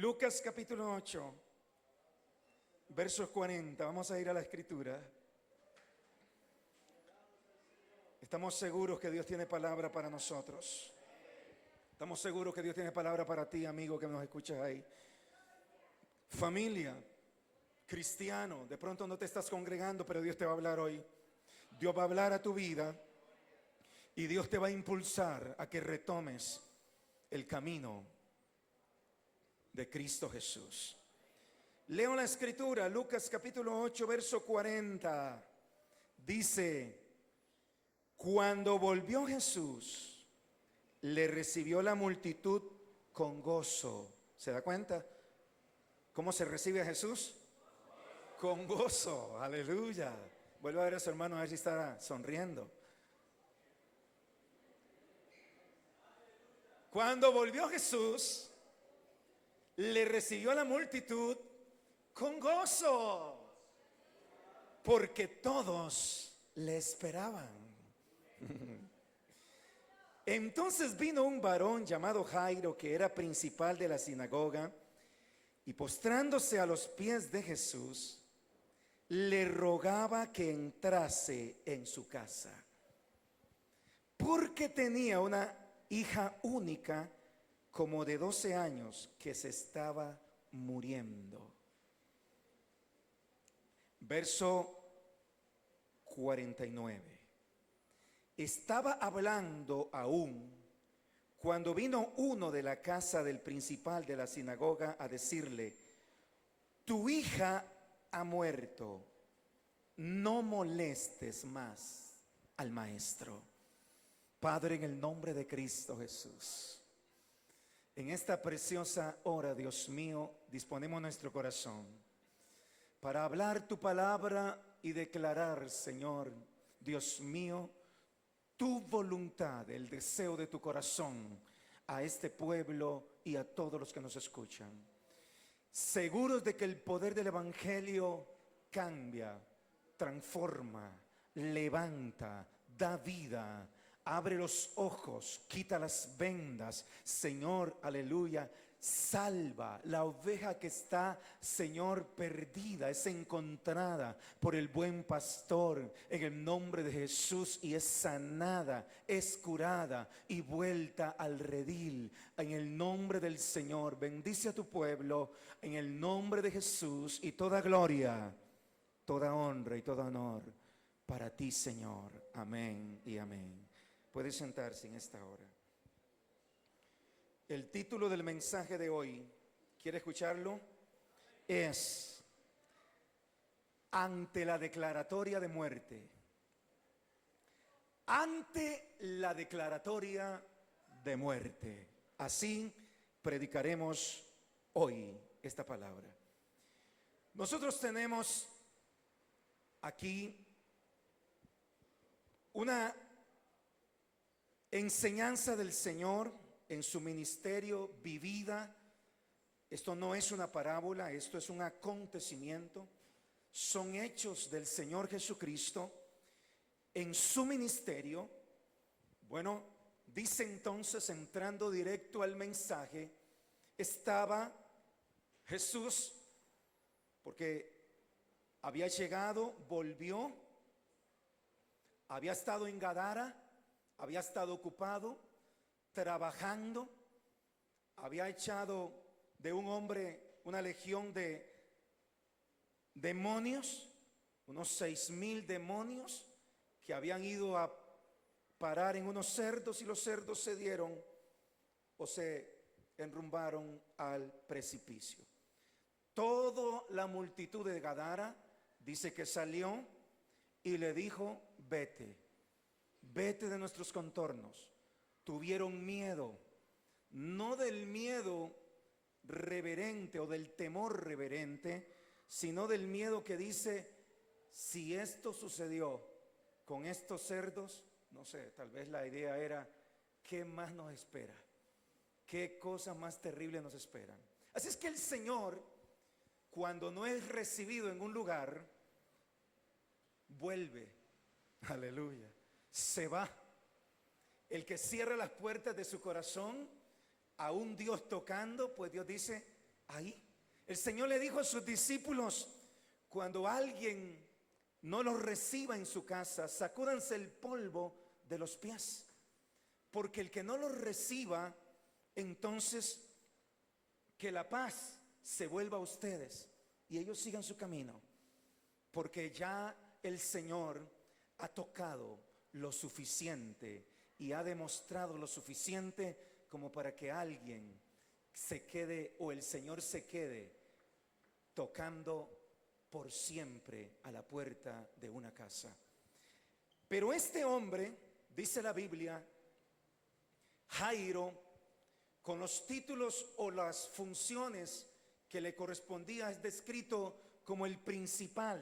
Lucas capítulo 8, versos 40. Vamos a ir a la escritura. Estamos seguros que Dios tiene palabra para nosotros. Estamos seguros que Dios tiene palabra para ti, amigo, que nos escuchas ahí. Familia, cristiano, de pronto no te estás congregando, pero Dios te va a hablar hoy. Dios va a hablar a tu vida y Dios te va a impulsar a que retomes el camino de Cristo Jesús. Leo la escritura, Lucas capítulo 8, verso 40. Dice: cuando volvió Jesús, le recibió la multitud con gozo. ¿Se da cuenta cómo se recibe a Jesús? Con gozo, aleluya. Vuelve a ver a su hermano a ver si está sonriendo. Cuando volvió Jesús, le recibió la multitud con gozo, porque todos le esperaban. Entonces vino un varón llamado Jairo, que era principal de la sinagoga, y postrándose a los pies de Jesús, le rogaba que entrase en su casa, porque tenía una hija única, como de 12 años, que se estaba muriendo. Verso 49. Estaba hablando aún cuando vino uno de la casa del principal de la sinagoga a decirle: tu hija ha muerto, no molestes más al maestro. Padre, en el nombre de Cristo Jesús, en esta preciosa hora, Dios mío, disponemos nuestro corazón para hablar tu palabra y declarar, Señor, Dios mío, tu voluntad, el deseo de tu corazón a este pueblo y a todos los que nos escuchan. Seguros de que el poder del Evangelio cambia, transforma, levanta, da vida, abre los ojos, quita las vendas. Señor, aleluya, salva la oveja que está, Señor, perdida, es encontrada por el buen pastor en el nombre de Jesús, y es sanada, es curada y vuelta al redil en el nombre del Señor. Bendice a tu pueblo en el nombre de Jesús, y toda gloria, toda honra y todo honor para ti, Señor. Amén y amén. Puede sentarse en esta hora. El título del mensaje de hoy, ¿quiere escucharlo? Es: ante la declaratoria de muerte. Ante la declaratoria de muerte. Así predicaremos hoy esta palabra. Nosotros tenemos aquí una enseñanza del Señor en su ministerio vivida. Esto no es una parábola, esto es un acontecimiento. Son hechos del Señor Jesucristo en su ministerio. Bueno, dice entonces, entrando directo al mensaje, estaba Jesús, porque había llegado, volvió, había estado en Gadara, había estado ocupado, trabajando, había echado de un hombre una legión de demonios, unos 6,000 demonios que habían ido a parar en unos cerdos, y los cerdos se dieron o se enrumbaron al precipicio. Toda la multitud de Gadara dice que salió y le dijo: vete, vete de nuestros contornos. Tuvieron miedo, no del miedo reverente o del temor reverente, sino del miedo que dice: si esto sucedió con estos cerdos, no sé, tal vez la idea era: ¿qué más nos espera? ¿Qué cosas más terribles nos esperan? Así es que el Señor, cuando no es recibido en un lugar, vuelve, aleluya, se va. El que cierra las puertas de su corazón a un Dios tocando, pues Dios dice: ahí. El Señor le dijo a sus discípulos: cuando alguien no los reciba en su casa, sacúdanse el polvo de los pies, porque el que no los reciba, entonces que la paz se vuelva a ustedes y ellos sigan su camino, porque ya el Señor ha tocado lo suficiente y ha demostrado lo suficiente como para que alguien se quede, o el Señor se quede tocando por siempre a la puerta de una casa. Pero este hombre, dice la Biblia, Jairo, con los títulos o las funciones que le correspondía, es descrito como el principal,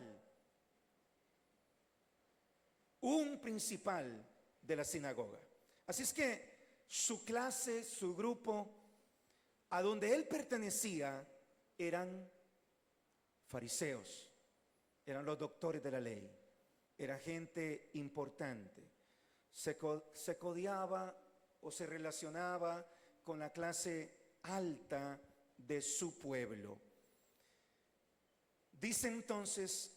un principal de la sinagoga. Así es que su clase, su grupo, a donde él pertenecía, eran fariseos, eran los doctores de la ley, era gente importante. Se codiaba o se relacionaba con la clase alta de su pueblo. Dice entonces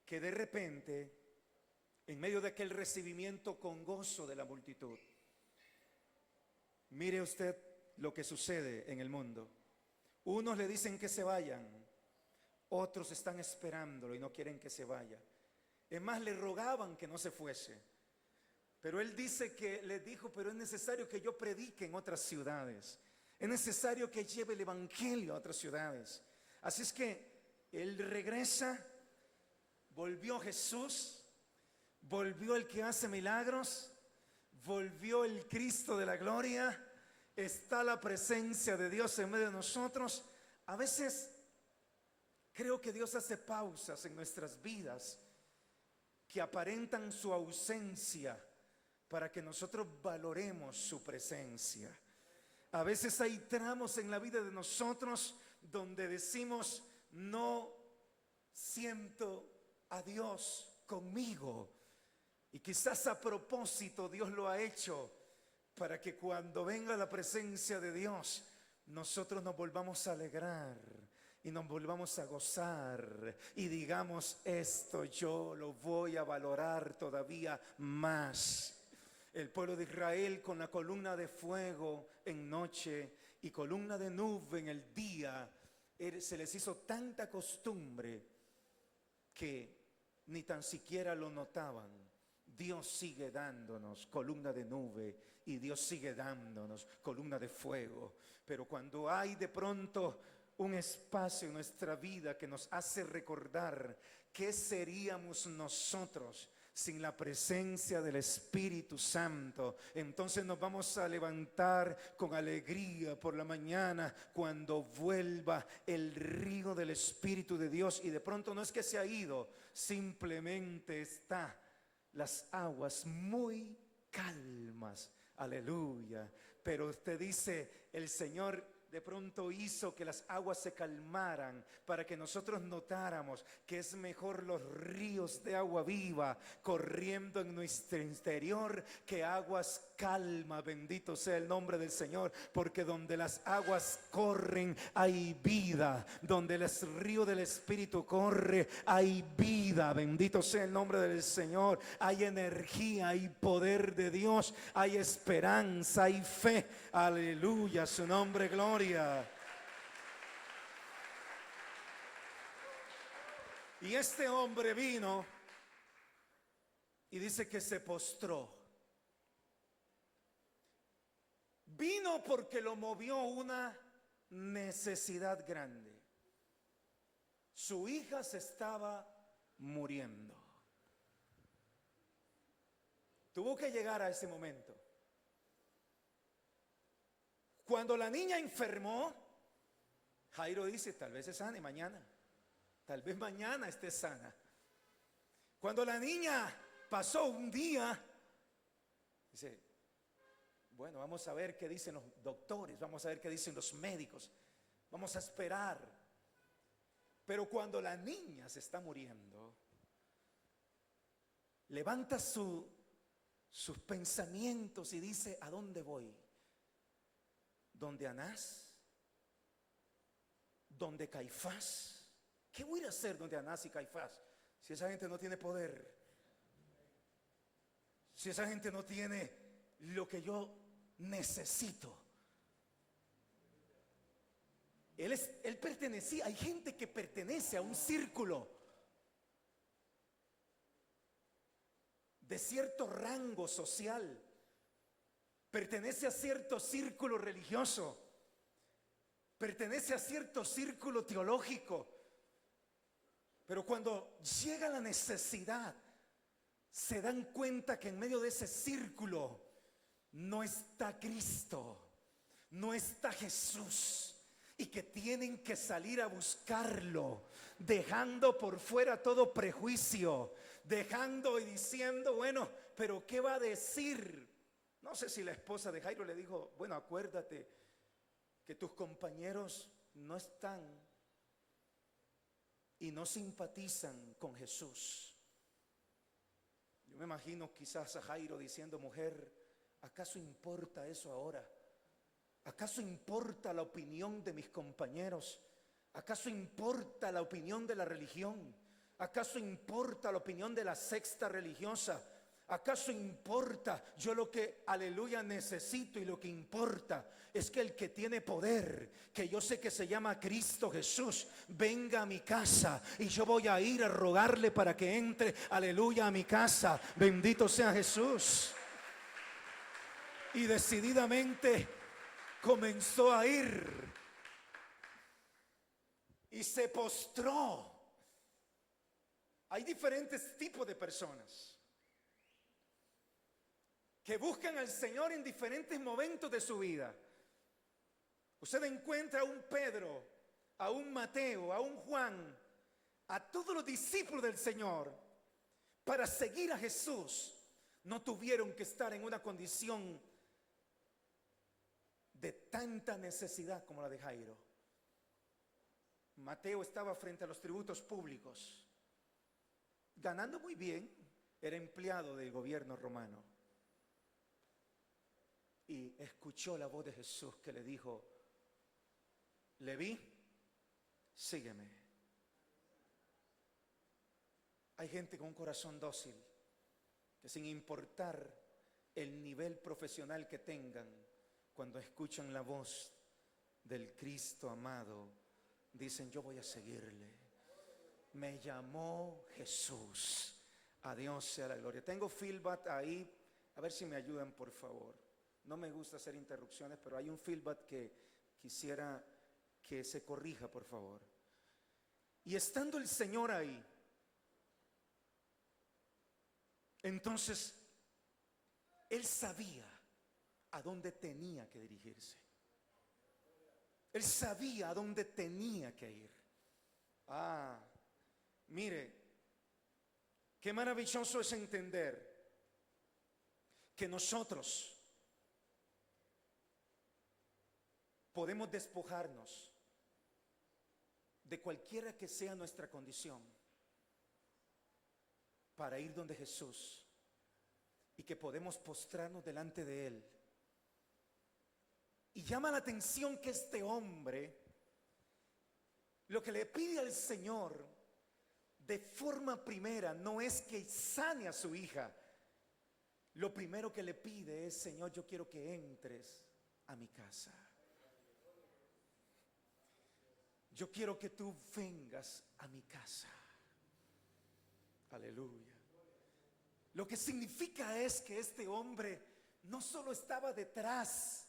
que de repente, en medio de aquel recibimiento con gozo de la multitud, mire usted lo que sucede en el mundo. Unos le dicen que se vayan, otros están esperándolo y no quieren que se vaya. Es más, le rogaban que no se fuese. Pero él dice que les dijo: pero es necesario que yo predique en otras ciudades. Es necesario que lleve el evangelio a otras ciudades. Así es que él regresa, volvió Jesús, volvió el que hace milagros, volvió el Cristo de la gloria. Está la presencia de Dios en medio de nosotros. A veces creo que Dios hace pausas en nuestras vidas que aparentan su ausencia para que nosotros valoremos su presencia. A veces hay tramos en la vida de nosotros donde decimos: no siento a Dios conmigo. Y quizás a propósito Dios lo ha hecho para que cuando venga la presencia de Dios, nosotros nos volvamos a alegrar y nos volvamos a gozar y digamos: esto yo lo voy a valorar todavía más. El pueblo de Israel, con la columna de fuego en noche y columna de nube en el día, se les hizo tanta costumbre que ni tan siquiera lo notaban. Dios sigue dándonos columna de nube y Dios sigue dándonos columna de fuego. Pero cuando hay de pronto un espacio en nuestra vida que nos hace recordar qué seríamos nosotros sin la presencia del Espíritu Santo, entonces nos vamos a levantar con alegría por la mañana cuando vuelva el río del Espíritu de Dios. Y de pronto no es que se ha ido, simplemente está las aguas muy calmas, aleluya. Pero usted dice: el Señor de pronto hizo que las aguas se calmaran para que nosotros notáramos que es mejor los ríos de agua viva corriendo en nuestro interior que aguas calmas. Bendito sea el nombre del Señor, porque donde las aguas corren hay vida, donde el río del Espíritu corre hay vida. Bendito sea el nombre del Señor. Hay energía, hay poder de Dios, hay esperanza, hay fe. Aleluya, su nombre, gloria. Y este hombre vino y dice que se postró. Vino porque lo movió una necesidad grande. Su hija se estaba muriendo. Tuvo que llegar a ese momento. Cuando la niña enfermó, Jairo dice: tal vez se sane mañana, tal vez mañana esté sana. Cuando la niña pasó un día, dice: bueno, vamos a ver qué dicen los doctores, vamos a ver qué dicen los médicos, vamos a esperar. Pero cuando la niña se está muriendo, levanta sus pensamientos y dice: ¿a dónde voy? ¿Donde Anás? donde Caifás. ¿Qué voy a ir a hacer donde Anás y Caifás? Si esa gente no tiene poder, si esa gente no tiene lo que yo necesito. Él pertenecía, hay gente que pertenece a un círculo de cierto rango social, pertenece a cierto círculo religioso, pertenece a cierto círculo teológico, pero cuando llega la necesidad, se dan cuenta que en medio de ese círculo no está Cristo, no está Jesús, y que tienen que salir a buscarlo, dejando por fuera todo prejuicio, dejando y diciendo, bueno, pero ¿qué va a decir? No sé si la esposa de Jairo le dijo, bueno, acuérdate que tus compañeros no están y no simpatizan con Jesús. Yo me imagino quizás a Jairo diciendo, mujer, ¿acaso importa eso ahora? ¿Acaso importa la opinión de mis compañeros? ¿Acaso importa la opinión de la religión? ¿Acaso importa la opinión de la secta religiosa? ¿Acaso importa? Yo lo que, aleluya, necesito y lo que importa es que el que tiene poder, que yo sé que se llama Cristo Jesús, venga a mi casa y yo voy a ir a rogarle para que entre, aleluya, a mi casa. Bendito sea Jesús. Y decididamente comenzó a ir y se postró. Hay diferentes tipos de personas que buscan al Señor en diferentes momentos de su vida. Usted encuentra a un Pedro, a un Mateo, a un Juan, a todos los discípulos del Señor. Para seguir a Jesús no tuvieron que estar en una condición de tanta necesidad como la de Jairo. Mateo estaba frente a los tributos públicos, ganando muy bien, era empleado del gobierno romano. Y escuchó la voz de Jesús que le dijo, Leví, sígueme. Hay gente con un corazón dócil, que sin importar el nivel profesional que tengan, cuando escuchan la voz del Cristo amado, dicen, yo voy a seguirle. Me llamó Jesús. A Dios sea la gloria. Tengo feedback ahí, a ver si me ayudan, por favor. No me gusta hacer interrupciones, pero hay un feedback que quisiera que se corrija, por favor. Y estando el Señor ahí, entonces Él sabía a dónde tenía que dirigirse. Él sabía a dónde tenía que ir. Mire, qué maravilloso es entender que nosotros podemos despojarnos de cualquiera que sea nuestra condición para ir donde Jesús, y que podemos postrarnos delante de Él. Y llama la atención que este hombre lo que le pide al Señor de forma primera no es que sane a su hija. Lo primero que le pide es, Señor, yo quiero que entres a mi casa. Yo quiero que tú vengas a mi casa. Aleluya. Lo que significa es que este hombre no solo estaba detrás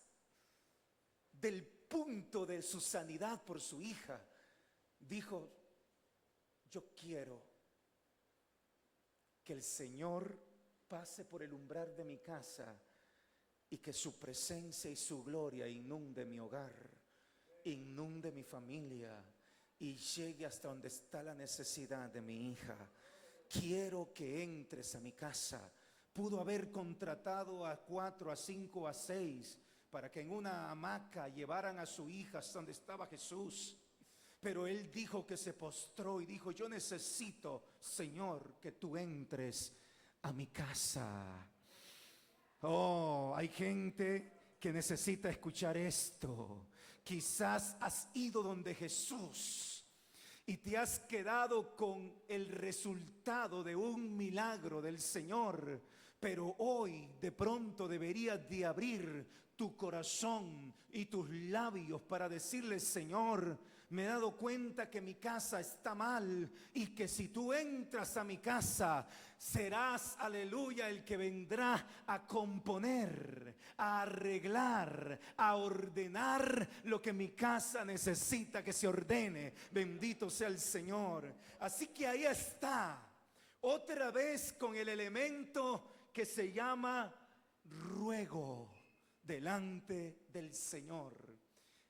del punto de su sanidad por su hija, dijo, yo quiero que el Señor pase por el umbral de mi casa y que su presencia y su gloria inunde mi hogar, inunde mi familia y llegue hasta donde está la necesidad de mi hija. Quiero que entres a mi casa. Pudo haber contratado a 4, a 5, a 6 para que en una hamaca llevaran a su hija hasta donde estaba Jesús. Pero él dijo que se postró y dijo, yo necesito, Señor, que tú entres a mi casa. Oh, hay gente que necesita escuchar esto, Quizás has ido donde Jesús y te has quedado con el resultado de un milagro del Señor, pero hoy de pronto deberías de abrir tu corazón y tus labios para decirle: Señor, me he dado cuenta que mi casa está mal y que si tú entras a mi casa, serás, aleluya, el que vendrá a componer, a arreglar, a ordenar lo que mi casa necesita que se ordene. Bendito sea el Señor. Así que ahí está, otra vez con el elemento que se llama ruego delante del Señor.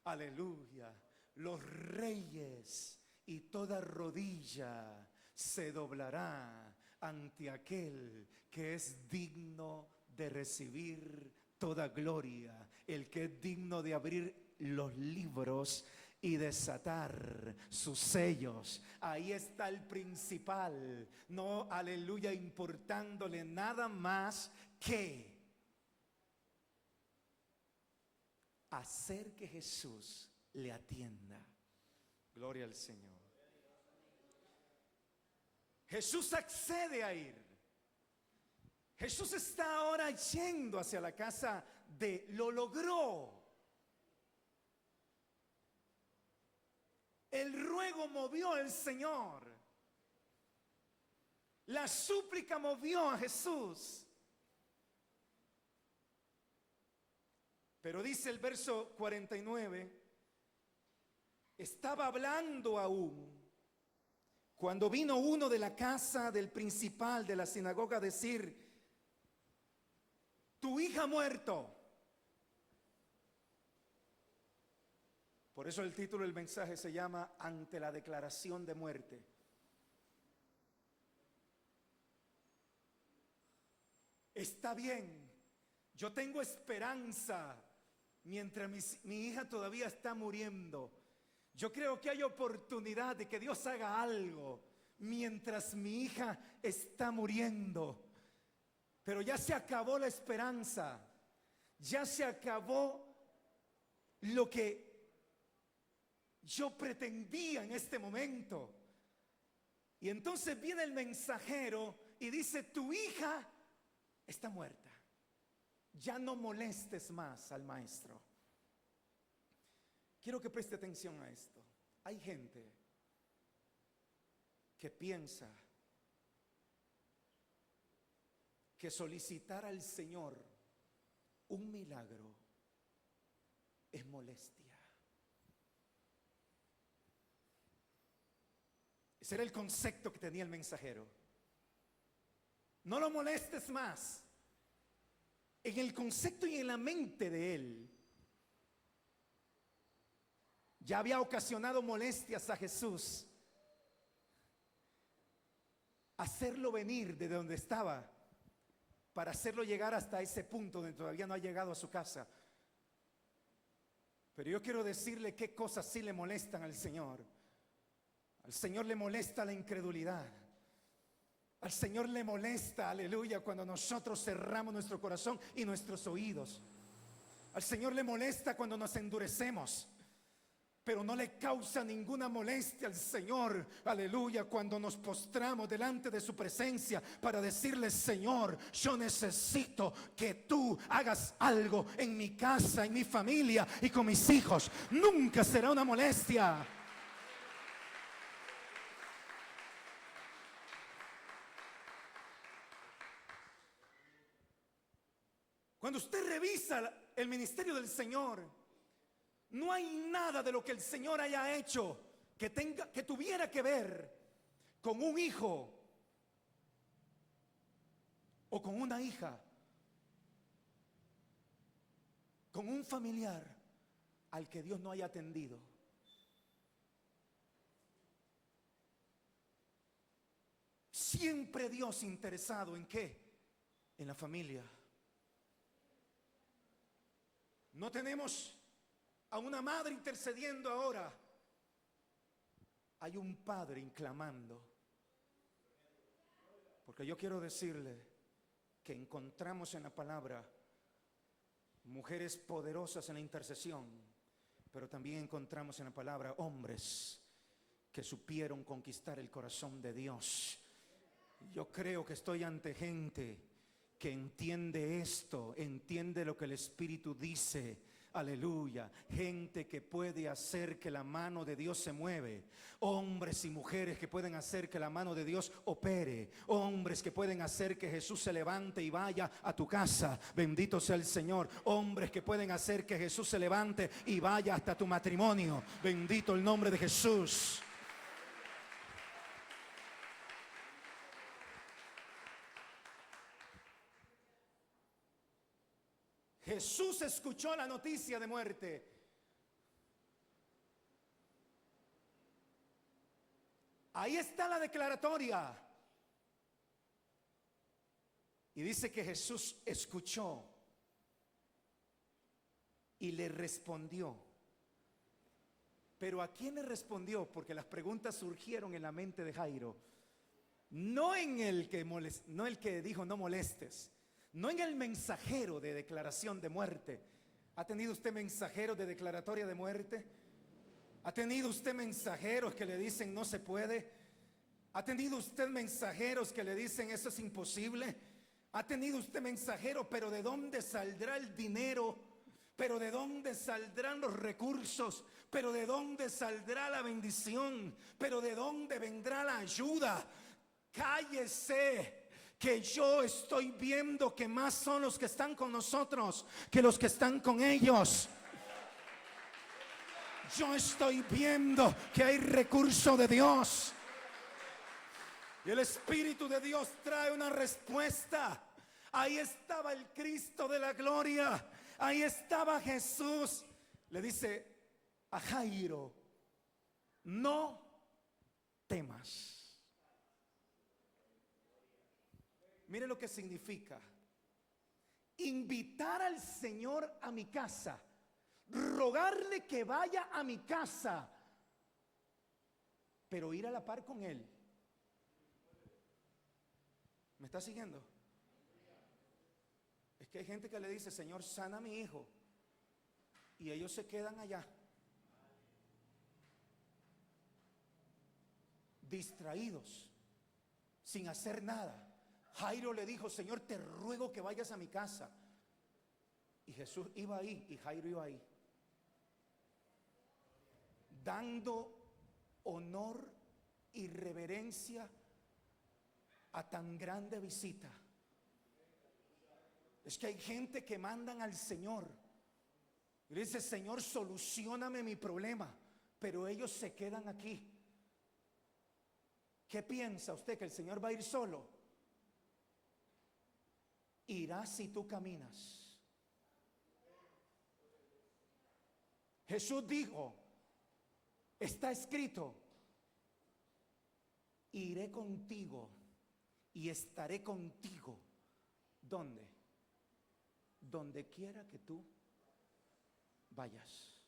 Aleluya. Los reyes y toda rodilla se doblará ante aquel que es digno de recibir toda gloria, el que es digno de abrir los libros y desatar sus sellos. Ahí está el principal, no, aleluya, importándole nada más que hacer que Jesús le atienda. Gloria al Señor. Jesús accede a ir. Jesús está ahora yendo hacia la casa lo logró. El ruego movió al Señor. La súplica movió a Jesús. Pero dice el verso 49, estaba hablando aún cuando vino uno de la casa del principal de la sinagoga a decir: tu hija ha muerto. Por eso el título del mensaje se llama Ante la declaración de muerte. Está bien, yo tengo esperanza mientras mi hija todavía está muriendo. Yo creo que hay oportunidad de que Dios haga algo mientras mi hija está muriendo. Pero ya se acabó la esperanza, ya se acabó lo que yo pretendía en este momento. Y entonces viene el mensajero y dice: tu hija está muerta. Ya no molestes más al maestro. Quiero que preste atención a esto. Hay gente que piensa que solicitar al Señor un milagro es molestia. Ese era el concepto que tenía el mensajero. No lo molestes más. En el concepto y en la mente de él, ya había ocasionado molestias a Jesús. Hacerlo venir de donde estaba para hacerlo llegar hasta ese punto donde todavía no ha llegado a su casa. Pero yo quiero decirle qué cosas sí le molestan al Señor. Al Señor le molesta la incredulidad. Al Señor le molesta, aleluya, cuando nosotros cerramos nuestro corazón y nuestros oídos. Al Señor le molesta cuando nos endurecemos. Pero no le causa ninguna molestia al Señor, aleluya, cuando nos postramos delante de su presencia para decirle: Señor, yo necesito que tú hagas algo en mi casa, en mi familia y con mis hijos. Nunca será una molestia. Cuando usted revisa el ministerio del Señor, no hay nada de lo que el Señor haya hecho que tuviera que ver con un hijo o con una hija, con un familiar al que Dios no haya atendido. Siempre Dios interesado ¿en qué? En la familia. No tenemos a una madre intercediendo ahora. Hay un padre inclamando. Porque yo quiero decirle que encontramos en la palabra mujeres poderosas en la intercesión, Pero también encontramos en la palabra hombres que supieron conquistar el corazón de Dios. Yo creo que estoy ante gente que entiende esto, entiende lo que el Espíritu dice. Aleluya. Gente que puede hacer que la mano de Dios se mueve. Hombres y mujeres que pueden hacer que la mano de Dios opere. Hombres que pueden hacer que Jesús se levante y vaya a tu casa. Bendito sea el Señor. Hombres que pueden hacer que Jesús se levante y vaya hasta tu matrimonio. Bendito el nombre de Jesús. Jesús escuchó la noticia de muerte. Ahí está la declaratoria. Y dice que Jesús escuchó y le respondió. Pero ¿a quién le respondió? Porque las preguntas surgieron en la mente de Jairo. No en el que dijo no molestes. No en el mensajero de declaración de muerte. ¿Ha tenido usted mensajeros de declaratoria de muerte? ¿Ha tenido usted mensajeros que le dicen no se puede? ¿Ha tenido usted mensajeros que le dicen eso es imposible? ¿Ha tenido usted mensajeros, pero de dónde saldrá el dinero? ¿Pero de dónde saldrán los recursos? ¿Pero de dónde saldrá la bendición? ¿Pero de dónde vendrá la ayuda? Cállese, que yo estoy viendo que más son los que están con nosotros que los que están con ellos. Yo estoy viendo que hay recurso de Dios. Y el Espíritu de Dios trae una respuesta. Ahí estaba el Cristo de la gloria. Ahí estaba Jesús. Le dice a Jairo, no temas. Mire lo que significa invitar al Señor a mi casa, rogarle que vaya a mi casa, pero ir a la par con Él. ¿Me está siguiendo? Es que hay gente que le dice, Señor, sana a mi hijo, y ellos se quedan allá, distraídos, sin hacer nada. Jairo le dijo, Señor, te ruego que vayas a mi casa. Y Jesús iba ahí y Jairo iba ahí, dando honor y reverencia a tan grande visita. Es que hay gente que mandan al Señor y le dice, Señor, solucioname mi problema, pero ellos se quedan aquí. ¿Qué piensa usted? ¿Que el Señor va a ir solo? Irá si tú caminas. Jesús dijo, está escrito, iré contigo y estaré contigo. ¿Dónde? Donde quiera que tú vayas.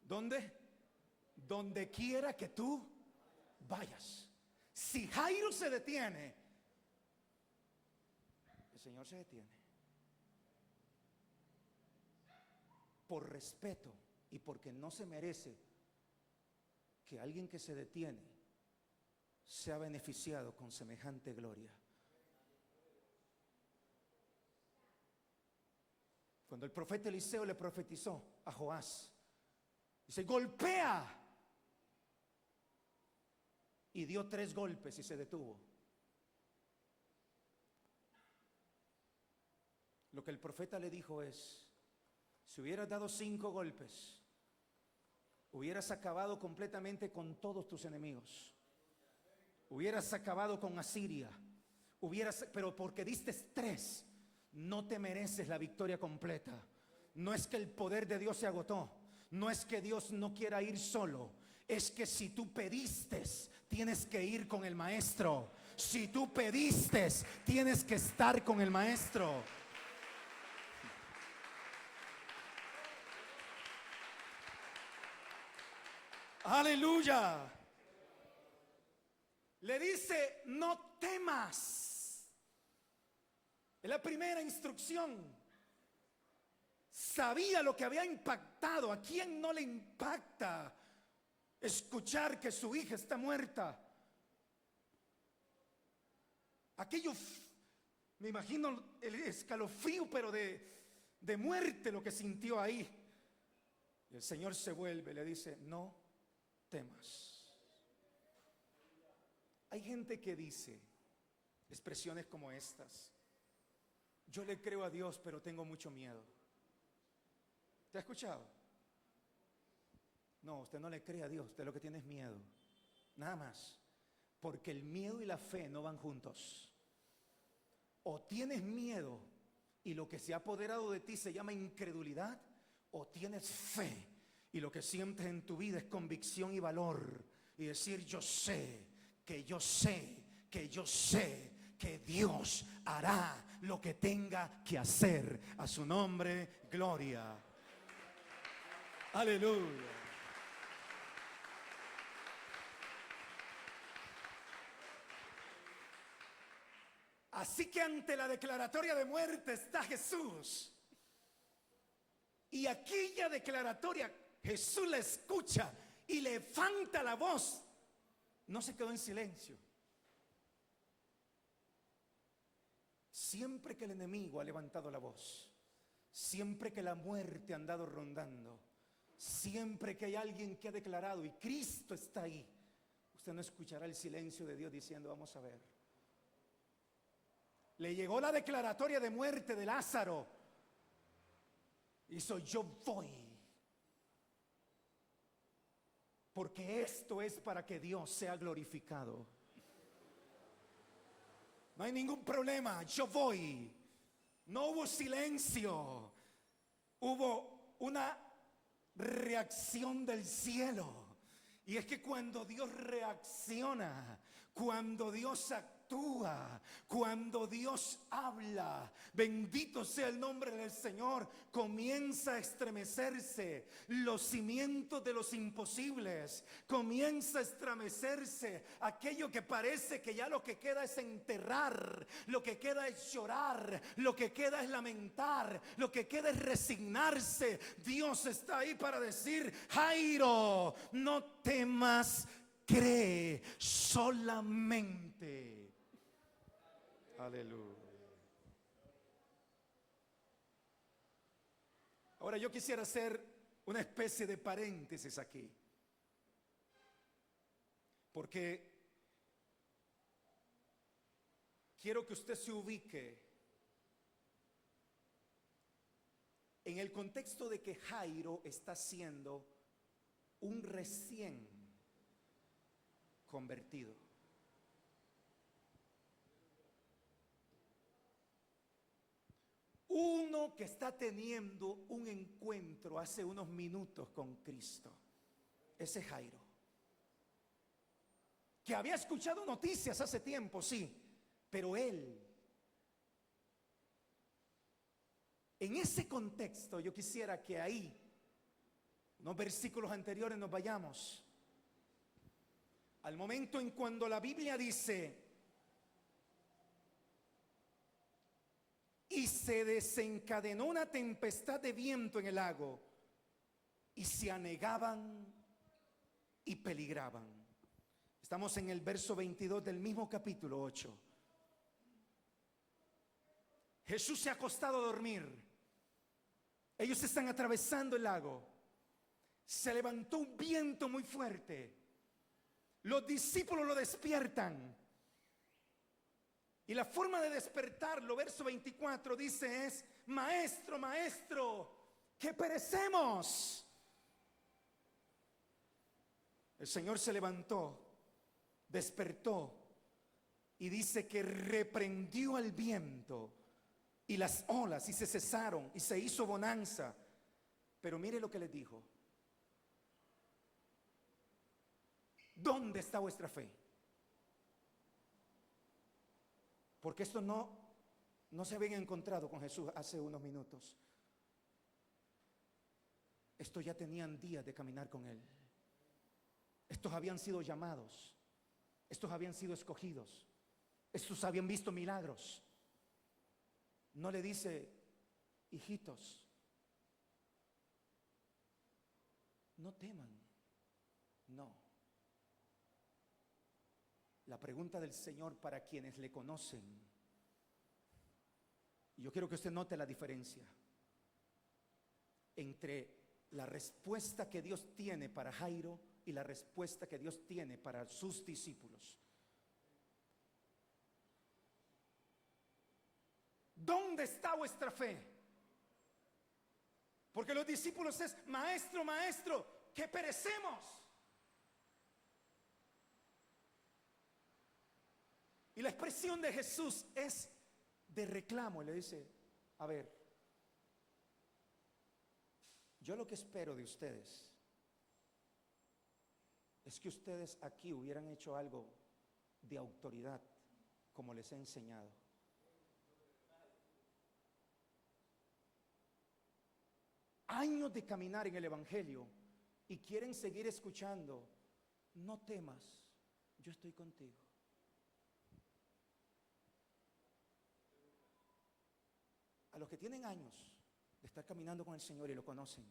¿Dónde? Donde quiera que tú vayas. Si Jairo se detiene, el Señor se detiene. Por respeto y porque no se merece que alguien que se detiene sea beneficiado con semejante gloria. Cuando el profeta Eliseo le profetizó a Joás, dice, golpea. Y dio 3 golpes y se detuvo. Lo que el profeta le dijo es, si hubieras dado 5 golpes, hubieras acabado completamente con todos tus enemigos. Hubieras acabado con Asiria. Pero porque diste 3, no te mereces la victoria completa. No es que el poder de Dios se agotó. No es que Dios no quiera ir solo. Es que si tú pediste, tienes que ir con el maestro. Si tú pediste, tienes que estar con el maestro. Aleluya. Le dice, no temas. Es la primera instrucción. sabía lo que había impactado. ¿A quién no le impacta escuchar que su hija está muerta? Aquello, me imagino el escalofrío, pero de muerte lo que sintió ahí. Y el Señor se vuelve y le dice: no temas. Hay gente que dice expresiones como estas: yo le creo a Dios, pero tengo mucho miedo. ¿Te ha escuchado? No, usted no le cree a Dios, usted lo que tiene es miedo. Nada más. Porque el miedo y la fe no van juntos. O tienes miedo y lo que se ha apoderado de ti se llama incredulidad, o tienes fe y lo que sientes en tu vida es convicción y valor. Y decir: yo sé, que yo sé, que yo sé que Dios hará lo que tenga que hacer. A su nombre, gloria. Aleluya. Así que ante la declaratoria de muerte está Jesús. Y aquella declaratoria Jesús la escucha y levanta la voz. No se quedó en silencio. Siempre que el enemigo ha levantado la voz, siempre que la muerte ha andado rondando, siempre que hay alguien que ha declarado y Cristo está ahí, usted no escuchará el silencio de Dios diciendo: vamos a ver. Le llegó la declaratoria de muerte de Lázaro. Hizo: yo voy. Porque esto es para que Dios sea glorificado. No hay ningún problema, yo voy. No hubo silencio. Hubo una reacción del cielo. Y es que cuando Dios reacciona, cuando Dios actúa, cuando Dios habla, bendito sea el nombre del Señor, comienza a estremecerse los cimientos de los imposibles, comienza a estremecerse aquello que parece que ya lo que queda es enterrar, lo que queda es llorar, lo que queda es lamentar, lo que queda es resignarse. Dios está ahí para decir: Jairo, no temas, cree solamente. Aleluya. Ahora yo quisiera hacer una especie de paréntesis aquí, porque quiero que usted se ubique en el contexto de que Jairo está siendo un recién convertido. Uno que está teniendo un encuentro hace unos minutos con Cristo. Ese Jairo, que había escuchado noticias hace tiempo, sí, pero él, en ese contexto, yo quisiera que ahí, unos versículos anteriores, nos vayamos al momento en cuando la Biblia dice: y se desencadenó una tempestad de viento en el lago, y se anegaban y peligraban. Estamos en el verso 22 del mismo capítulo 8. Jesús se ha acostado a dormir. Ellos están atravesando el lago. Se levantó un viento muy fuerte. Los discípulos lo despiertan. Y la forma de despertarlo, verso 24 dice, es: maestro, maestro, que perecemos. El Señor se levantó, despertó y dice que reprendió al viento y las olas, y se cesaron y se hizo bonanza. Pero mire lo que les dijo: ¿dónde está vuestra fe? Porque esto no se habían encontrado con Jesús hace unos minutos. Estos ya tenían días de caminar con Él. Estos habían sido llamados. Estos habían sido escogidos. Estos habían visto milagros. No le dice: hijitos, no teman. No. La pregunta del Señor para quienes le conocen, y yo quiero que usted note la diferencia entre la respuesta que Dios tiene para Jairo y la respuesta que Dios tiene para sus discípulos. ¿Dónde está vuestra fe? Porque los discípulos es: maestro, maestro, que perecemos. Y la expresión de Jesús es de reclamo. Le dice: a ver, yo lo que espero de ustedes es que ustedes aquí hubieran hecho algo de autoridad, como les he enseñado. Años de caminar en el Evangelio y quieren seguir escuchando: no temas, yo estoy contigo. A los que tienen años de estar caminando con el Señor y lo conocen,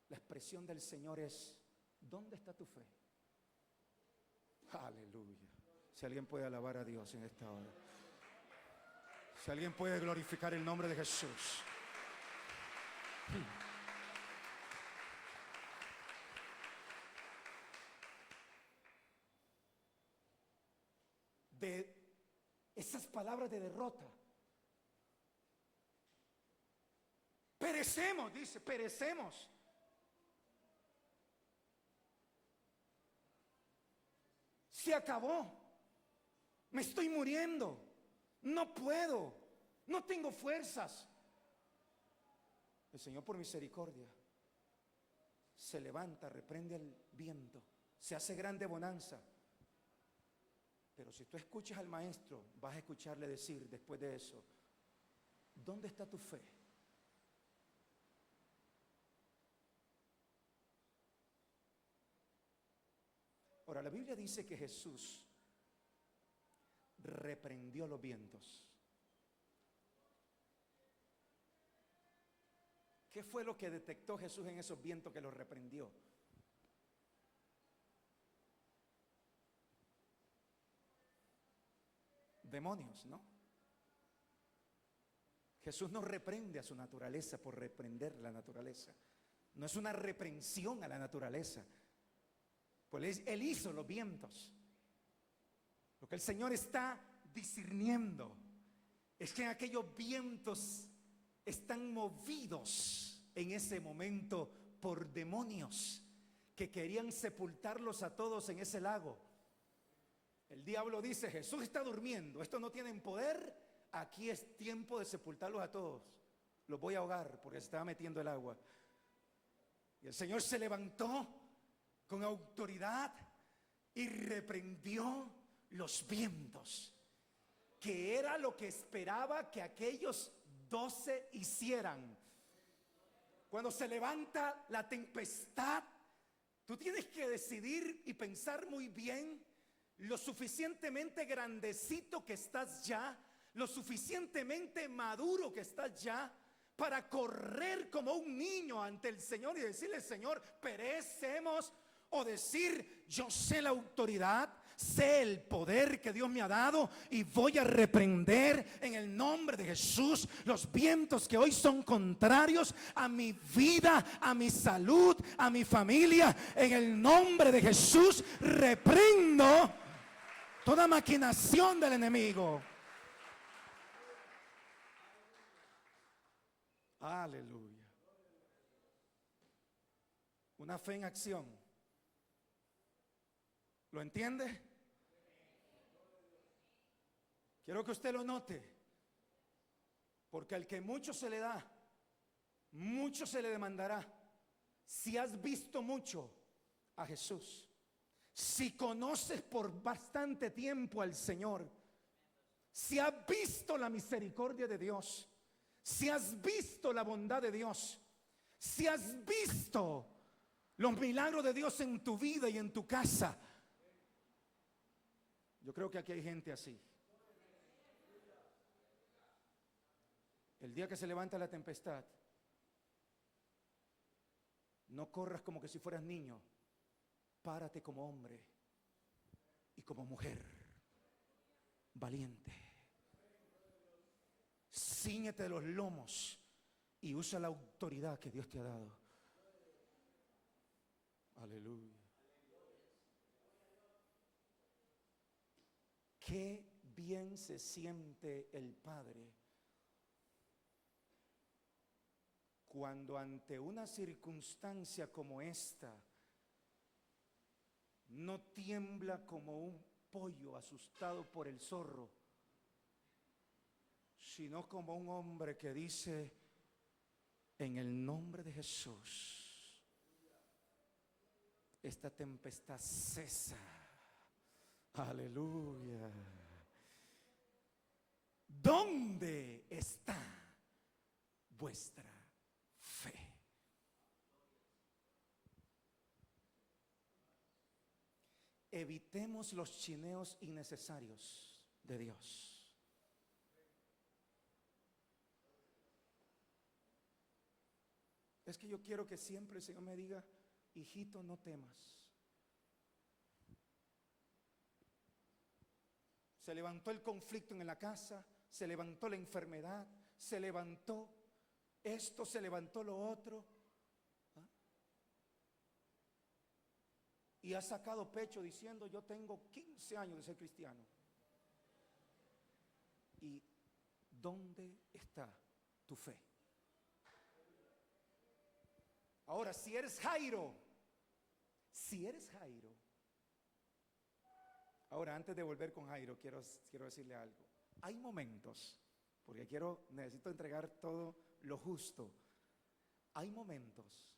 la expresión del Señor es: ¿dónde está tu fe? Aleluya. Si alguien puede alabar a Dios en esta hora, si alguien puede glorificar el nombre de Jesús. De esas palabras de derrota. Perecemos, dice, perecemos. Se acabó. Me estoy muriendo. No puedo. No tengo fuerzas. El Señor, por misericordia, se levanta, reprende el viento, se hace grande bonanza. Pero si tú escuchas al maestro, vas a escucharle decir después de eso: ¿dónde está tu fe? Ahora, la Biblia dice que Jesús reprendió los vientos. ¿Qué fue lo que detectó Jesús en esos vientos que los reprendió? Demonios, ¿no? Jesús no reprende a su naturaleza por reprender la naturaleza. No es una reprensión a la naturaleza. Pues Él hizo los vientos. Lo que el Señor está discerniendo es que aquellos vientos están movidos en ese momento por demonios que querían sepultarlos a todos en ese lago. El diablo dice: Jesús está durmiendo, estos no tienen poder, aquí es tiempo de sepultarlos a todos. Los voy a ahogar porque se estaba metiendo el agua. Y el Señor se levantó con autoridad y reprendió los vientos, que era lo que esperaba que aquellos 12 hicieran. Cuando se levanta la tempestad, tú tienes que decidir y pensar muy bien lo suficientemente grandecito que estás ya, lo suficientemente maduro que estás ya, para correr como un niño ante el Señor y decirle: Señor, perecemos. O decir: yo sé la autoridad, sé el poder que Dios me ha dado y voy a reprender en el nombre de Jesús los vientos que hoy son contrarios a mi vida, a mi salud, a mi familia. En el nombre de Jesús reprendo toda maquinación del enemigo. Aleluya. Una fe en acción. ¿Lo entiende? Quiero que usted lo note, porque al que mucho se le da, mucho se le demandará. Si has visto mucho a Jesús, si conoces por bastante tiempo al Señor, si has visto la misericordia de Dios, si has visto la bondad de Dios, si has visto los milagros de Dios en tu vida y en tu casa, yo creo que aquí hay gente así. El día que se levanta la tempestad, No corras como que si fueras niño. Párate como hombre y como mujer valiente. Cíñete los lomos y usa la autoridad que Dios te ha dado. Aleluya. Qué bien se siente el Padre cuando ante una circunstancia como esta no tiembla como un pollo asustado por el zorro, sino como un hombre que dice: en el nombre de Jesús, esta tempestad cesa. Aleluya. ¿Dónde está vuestra fe? Evitemos los chineos innecesarios de Dios. Es que yo quiero que siempre el Señor me diga: hijito, no temas. Se levantó el conflicto en la casa, se levantó la enfermedad, se levantó esto, se levantó lo otro. ¿Ah? Y ha sacado pecho diciendo: yo tengo 15 años de ser cristiano. ¿Y dónde está tu fe? Ahora, si eres Jairo, ahora, antes de volver con Jairo, quiero decirle algo. Hay momentos, porque necesito entregar todo lo justo. Hay momentos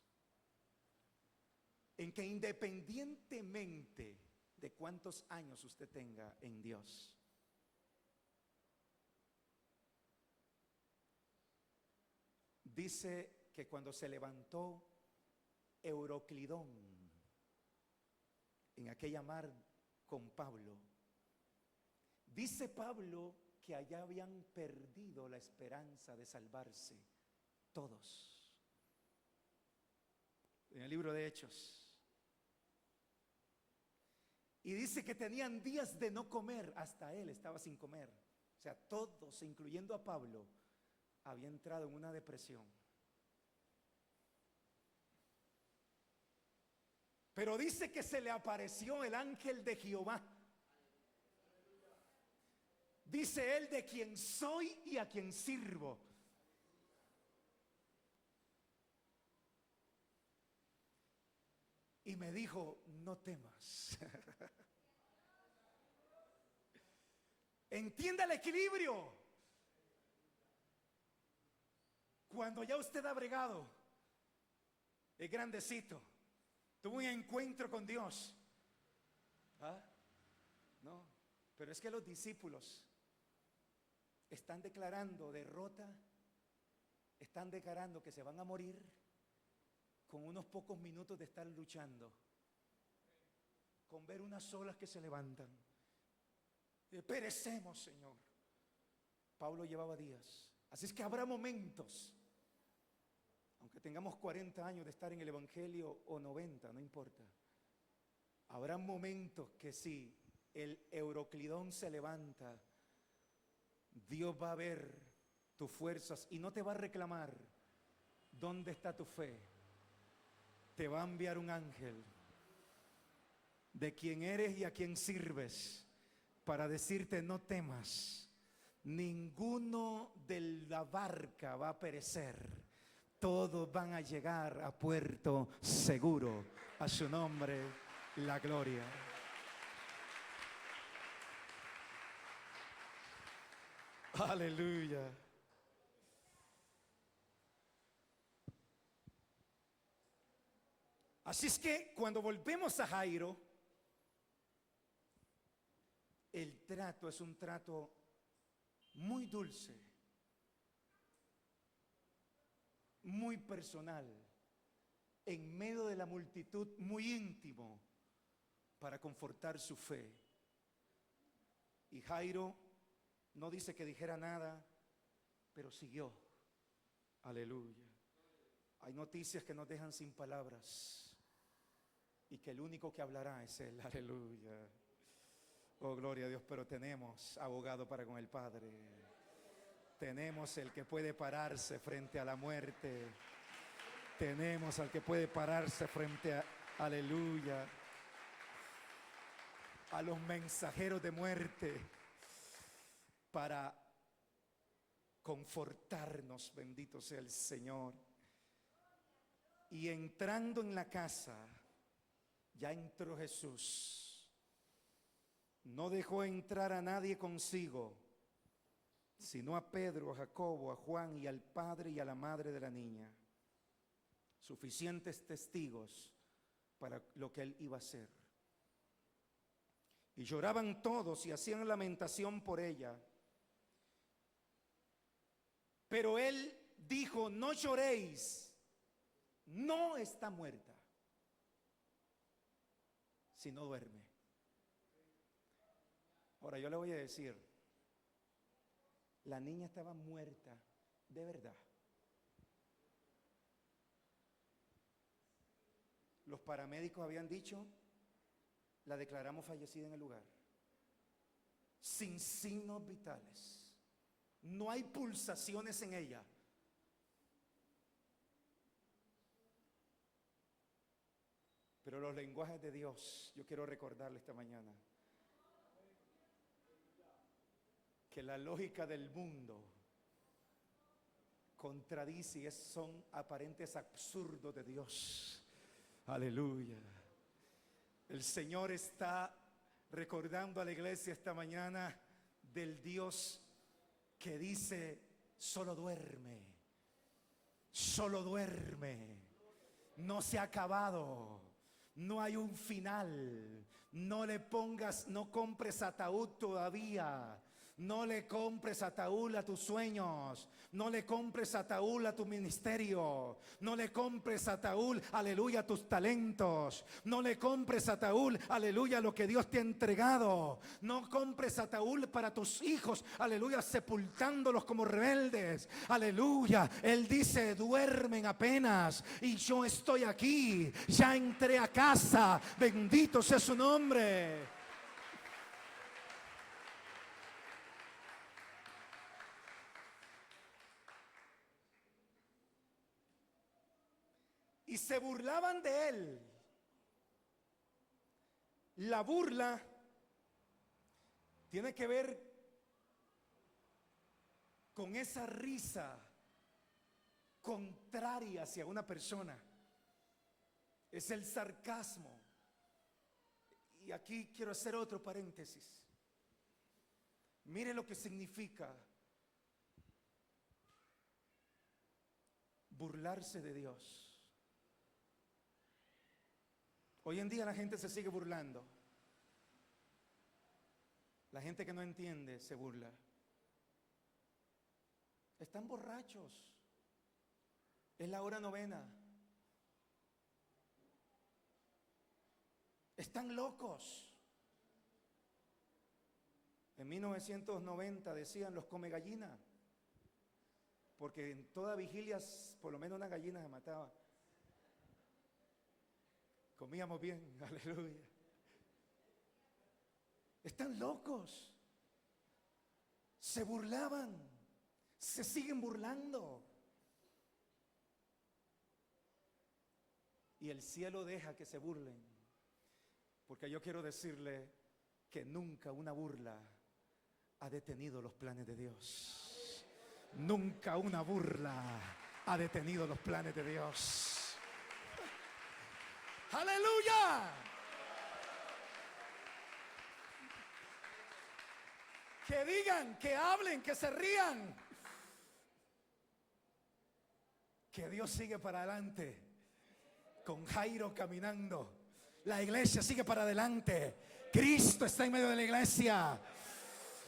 en que, independientemente de cuántos años usted tenga en Dios, dice que cuando se levantó Euroclidón en aquella mar con Pablo, dice Pablo que allá habían perdido la esperanza de salvarse todos. En el libro de Hechos. Y dice que tenían días de no comer, hasta él estaba sin comer. O sea, todos, incluyendo a Pablo, había entrado en una depresión. Pero dice que se le apareció el ángel de Jehová. Dice él: de quien soy y a quien sirvo. Y me dijo: no temas. Entienda el equilibrio. Cuando ya usted ha bregado, es grandecito, tuvo un encuentro con Dios. ¿Ah? No, pero es que los discípulos están declarando derrota, están declarando que se van a morir con unos pocos minutos de estar luchando, con ver unas olas que se levantan. Perecemos, Señor. Pablo llevaba días. Así es que habrá momentos, aunque tengamos 40 años de estar en el Evangelio o 90, no importa. Habrá momentos que si el Euroclidón se levanta, Dios va a ver tus fuerzas y no te va a reclamar dónde está tu fe. Te va a enviar un ángel de quien eres y a quien sirves, para decirte: no temas, ninguno de la barca va a perecer, todos van a llegar a puerto seguro. A su nombre la gloria. Aleluya. Así es que cuando volvemos a Jairo, el trato es un trato muy dulce, muy personal, en medio de la multitud, muy íntimo, para confortar su fe. Y Jairo no dice que dijera nada, pero siguió. Aleluya. Hay noticias que nos dejan sin palabras y que el único que hablará es Él. Aleluya. Oh, gloria a Dios. Pero tenemos abogado para con el Padre. Tenemos el que puede pararse frente a la muerte. Tenemos al que puede pararse frente a, aleluya, a los mensajeros de muerte para confortarnos. Bendito sea el Señor. Y entrando en la casa, ya entró Jesús. No dejó entrar a nadie consigo, sino a Pedro, a Jacobo, a Juan y al padre y a la madre de la niña. Suficientes testigos para lo que él iba a hacer. Y lloraban todos y hacían lamentación por ella. Pero él dijo: no lloréis, no está muerta, sino duerme. Ahora yo le voy a decir, la niña estaba muerta de verdad. Los paramédicos habían dicho, la declaramos fallecida en el lugar, sin signos vitales, no hay pulsaciones en ella. Pero los lenguajes de Dios, yo quiero recordarle esta mañana que la lógica del mundo contradice y son aparentes absurdos de Dios. Aleluya. El Señor está recordando a la iglesia esta mañana del Dios que dice: solo duerme, solo duerme, no se ha acabado, no hay un final, no le pongas, no compres ataúd todavía. No le compres ataúd a tus sueños. No le compres ataúd a tu ministerio. No le compres ataúd, aleluya, a tus talentos. No le compres ataúd, aleluya, a lo que Dios te ha entregado. No compres ataúd para tus hijos, aleluya, sepultándolos como rebeldes. Aleluya. Él dice: duermen apenas y yo estoy aquí. Ya entré a casa. Bendito sea su nombre. Y se burlaban de él. La burla tiene que ver con esa risa contraria hacia una persona. Es el sarcasmo. Y aquí quiero hacer otro paréntesis. Mire lo que significa burlarse de Dios. Hoy en día la gente se sigue burlando. La gente que no entiende se burla. Están borrachos. Es la hora novena. Están locos. En 1990 decían: los come gallina. Porque en toda vigilia por lo menos una gallina se mataba. Comíamos bien, aleluya. Están locos. Se burlaban. Se siguen burlando. Y el cielo deja que se burlen. Porque yo quiero decirle que nunca una burla ha detenido los planes de Dios. Nunca una burla ha detenido los planes de Dios. ¡Aleluya! Que digan, que hablen, que se rían. Que Dios sigue para adelante. Con Jairo caminando. La iglesia sigue para adelante. Cristo está en medio de la iglesia.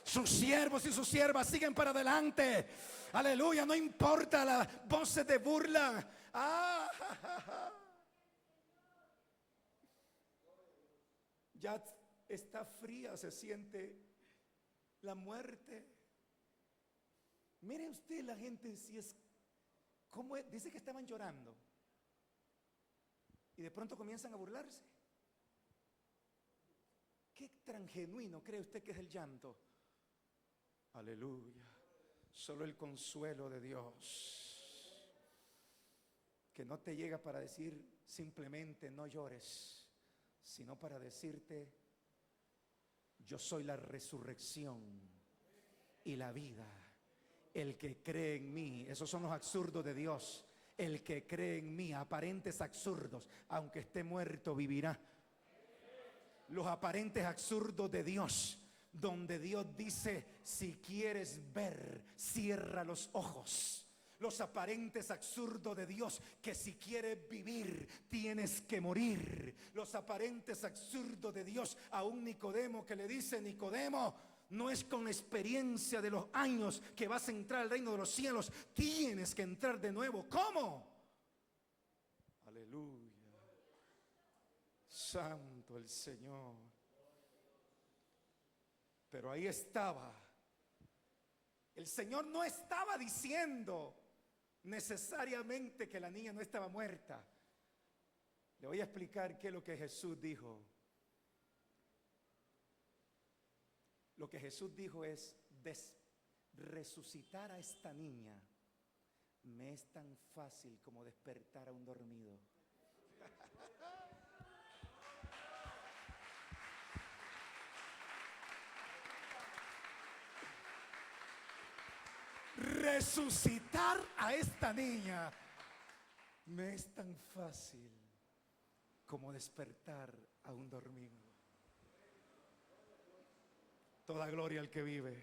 Sus siervos y sus siervas siguen para adelante. Aleluya, no importa las voces de burla. Ya está fría, se siente la muerte. Mire usted la gente si es ¿Cómo es? Dice que estaban llorando. Y de pronto comienzan a burlarse. ¿Qué tan genuino cree usted que es el llanto? Aleluya. Solo el consuelo de Dios, que no te llega para decir simplemente no llores, sino para decirte: yo soy la resurrección y la vida. El que cree en mí, esos son los absurdos de Dios. El que cree en mí, aparentes absurdos, aunque esté muerto, vivirá. Los aparentes absurdos de Dios, donde Dios dice: si quieres ver, cierra los ojos. Los aparentes absurdos de Dios, que si quieres vivir, tienes que morir. Los aparentes absurdos de Dios, a un Nicodemo que le dice: Nicodemo, no es con experiencia de los años que vas a entrar al reino de los cielos, tienes que entrar de nuevo. ¿Cómo? Aleluya. Santo el Señor. Pero ahí estaba. El Señor no estaba diciendo necesariamente que la niña no estaba muerta. Le voy a explicar qué es lo que Jesús dijo. Lo que Jesús dijo es: resucitar a esta niña me es tan fácil como despertar a un dormido. Resucitar a esta niña me es tan fácil como despertar a un dormido. Toda gloria al que vive,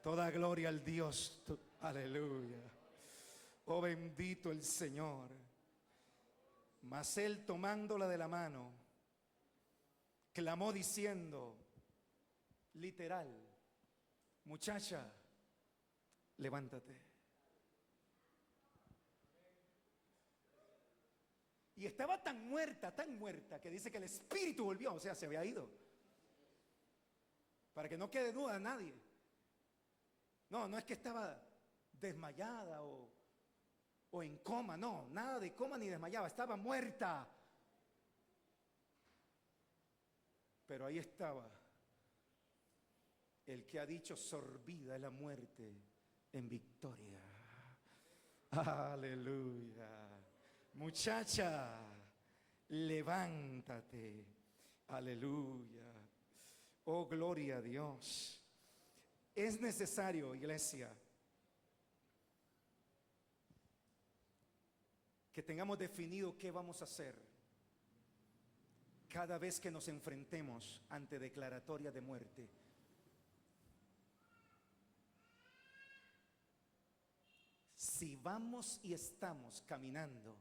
toda gloria al Dios. Aleluya. Oh, bendito el Señor. Mas él, tomándola de la mano, clamó diciendo, literal: muchacha, levántate. Y estaba tan muerta, que dice que el espíritu volvió, o sea, se había ido. Para que no quede duda a nadie. No es que estaba desmayada o en coma, no, nada de coma ni desmayaba, estaba muerta. Pero ahí estaba el que ha dicho: sorbida es la muerte en victoria. Aleluya. Muchacha, levántate. Aleluya. Oh, gloria a Dios. Es necesario, iglesia, que tengamos definido qué vamos a hacer cada vez que nos enfrentemos ante declaratoria de muerte. Si vamos y estamos caminando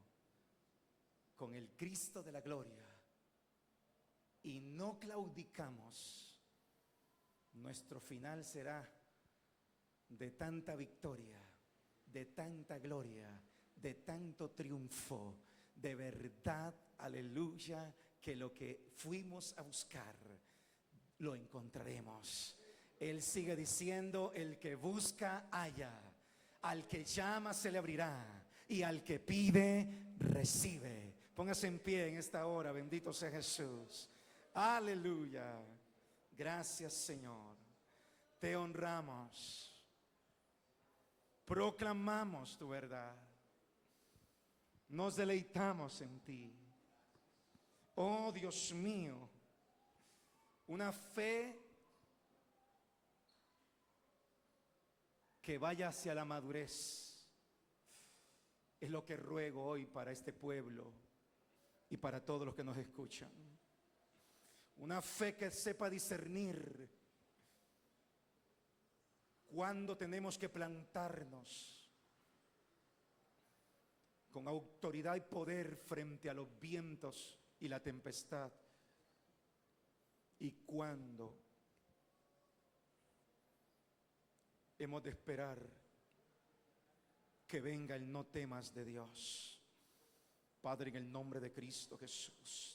con el Cristo de la gloria y no claudicamos, nuestro final será de tanta victoria, de tanta gloria, de tanto triunfo, de verdad, aleluya, que lo que fuimos a buscar lo encontraremos. Él sigue diciendo: el que busca halla, al que llama se le abrirá, y al que pide recibe. Póngase en pie en esta hora, bendito sea Jesús. Aleluya. Gracias, Señor. Te honramos. Proclamamos tu verdad. Nos deleitamos en ti. Oh, Dios mío, una fe que vaya hacia la madurez es lo que ruego hoy para este pueblo y para todos los que nos escuchan. Una fe que sepa discernir cuándo tenemos que plantarnos con autoridad y poder frente a los vientos y la tempestad, y cuándo hemos de esperar que venga el no temas de Dios. Padre, en el nombre de Cristo Jesús,